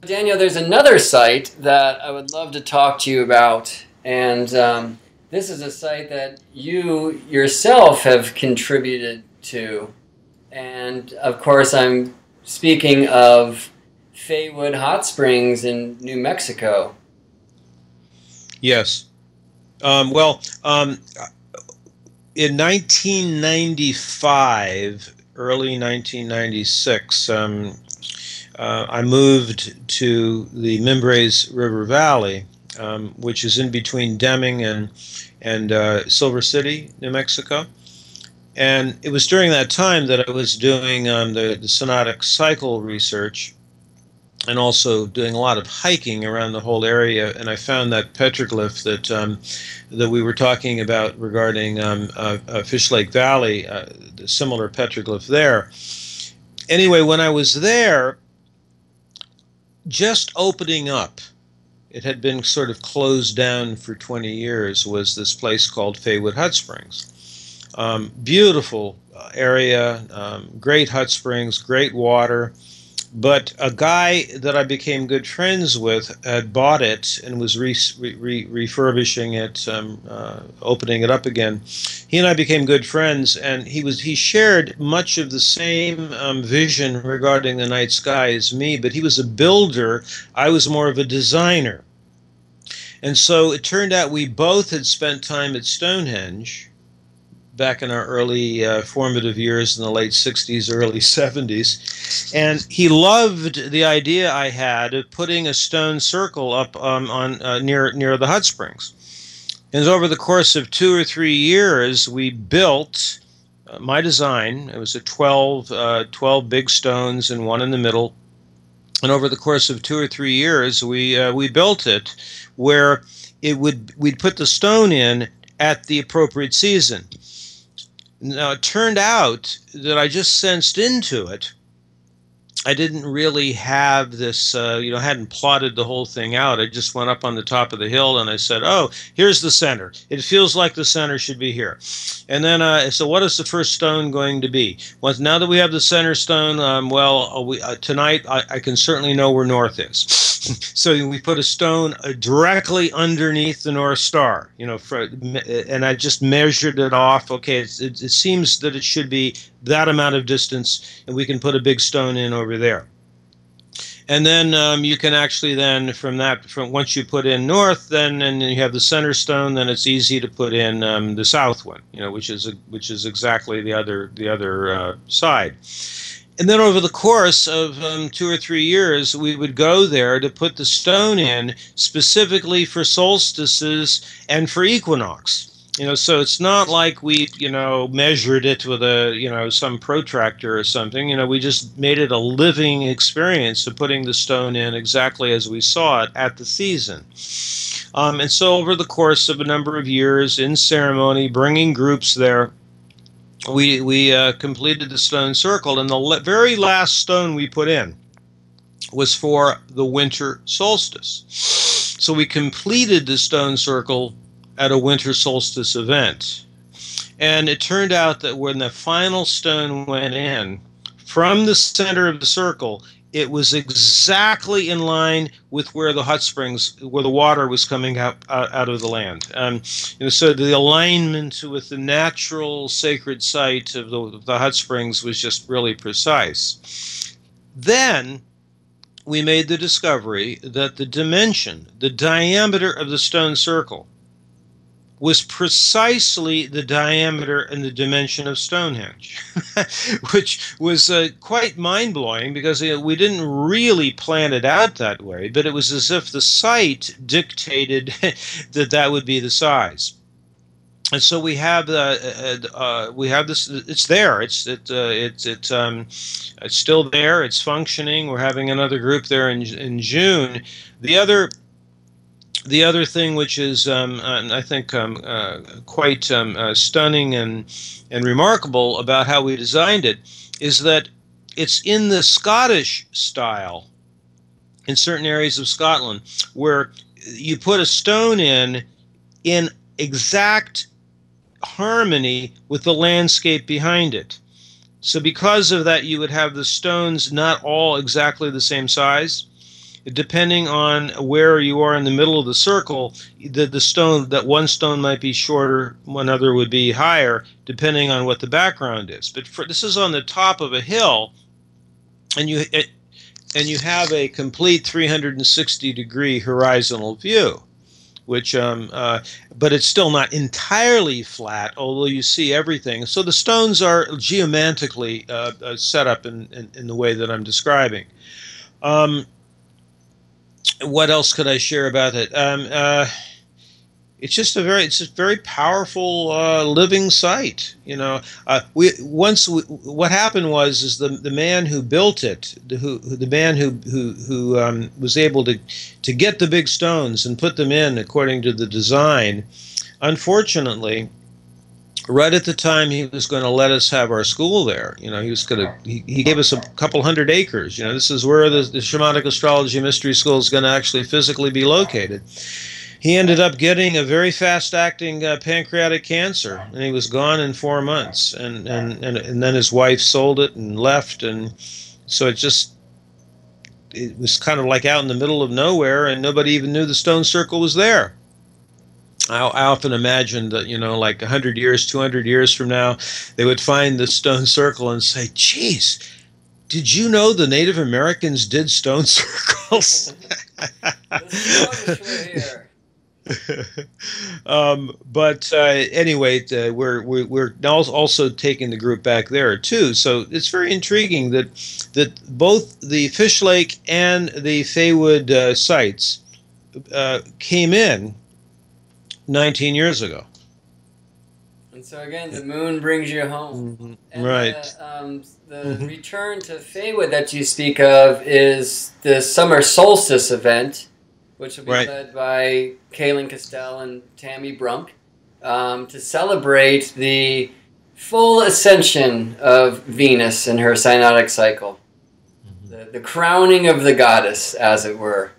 Daniel, there's another site that I would love to talk to you about, and this is a site that you yourself have contributed to. And of course, I'm speaking of Faywood Hot Springs in New Mexico. Yes. Well, in 1995, early 1996, I moved to the Mimbres River Valley, which is in between Deming and Silver City, New Mexico. And it was during that time that I was doing the synodic cycle research and also doing a lot of hiking around the whole area. And I found that petroglyph that we were talking about regarding Fish Lake Valley, the similar petroglyph there. Anyway, when I was there, just opening up, it had been sort of closed down for 20 years, was this place called Faywood Hot Springs. Beautiful area, great hot springs, great water. But a guy that I became good friends with had bought it and was refurbishing it, opening it up again. He and I became good friends, and he shared much of the same vision regarding the night sky as me, but he was a builder. I was more of a designer. And so it turned out we both had spent time at Stonehenge back in our early formative years in the late 60s, early 70s. And he loved the idea I had of putting a stone circle up near the hot springs. And over the course of 2 or 3 years, we built my design. It was a 12 big stones and one in the middle. And over the course of 2 or 3 years, we built it where we'd put the stone in at the appropriate season. Now, it turned out that I just sensed into it. I didn't really have this, hadn't plotted the whole thing out. I just went up on the top of the hill and I said, oh, here's the center. It feels like the center should be here. And then, so what is the first stone going to be? Well, now that we have the center stone, tonight I can certainly know where north is. So we put a stone directly underneath the North Star, and I just measured it off. Okay, it seems that it should be that amount of distance, and we can put a big stone in over there. And then you can actually then from once you put in north, and you have the center stone, then it's easy to put in the south one, which is exactly the other side. And then over the course of 2 or 3 years, we would go there to put the stone in specifically for solstices and for equinox. So it's not like we, measured it with some protractor or something. We just made it a living experience of putting the stone in exactly as we saw it at the season. And so over the course of a number of years in ceremony, bringing groups there, we completed the stone circle, and the very last stone we put in was for the winter solstice. So we completed the stone circle at a winter solstice event. And it turned out that when the final stone went in, from the center of the circle, it was exactly in line with where the hot springs, where the water was coming out of the land. So the alignment with the natural sacred site of the hot springs was just really precise. Then we made the discovery that the dimension, the diameter of the stone circle, was precisely the diameter and the dimension of Stonehenge, which was quite mind-blowing because we didn't really plan it out that way, but it was as if the site dictated that would be the size. And so we have this. It's there. It's still there. It's functioning. We're having another group there in June. The other thing, which is, I think, quite stunning and remarkable about how we designed it, is that it's in the Scottish style in certain areas of Scotland, where you put a stone in exact harmony with the landscape behind it. So because of that, you would have the stones not all exactly the same size. depending on where you are in the middle of the circle, the stone, that one stone might be shorter, one other would be higher, depending on what the background is. But this is on the top of a hill, and you have a complete 360-degree horizontal view, which but it's still not entirely flat, although you see everything. So the stones are geometrically set up in the way that I'm describing. What else could I share about it? It's just it's a very powerful living site. You know, what happened was the man who built it, the man who was able to get the big stones and put them in according to the design. Unfortunately, right at the time he was going to let us have our school there, you know, he gave us a couple hundred acres. You know, this is where the Shamanic Astrology Mystery School is going to actually physically be located. He ended up getting a very fast-acting pancreatic cancer, and he was gone in 4 months. And then his wife sold it and left, and so it was kind of like out in the middle of nowhere, and nobody even knew the stone circle was there. I often imagined that, you know, like 100 years, 200 years from now, they would find the stone circle and say, "Geez, did you know the Native Americans did stone circles?" Anyway, we're now also taking the group back there too. So it's very intriguing that both the Fish Lake and the Faywood sites came in 19 years ago. And so again, the moon brings you home. Mm-hmm. And Right. The return to Faywood that you speak of is the summer solstice event, which will be led by Kaylin Castell and Tammy Brunk, to celebrate the full ascension of Venus in her synodic cycle, the crowning of the goddess, as it were.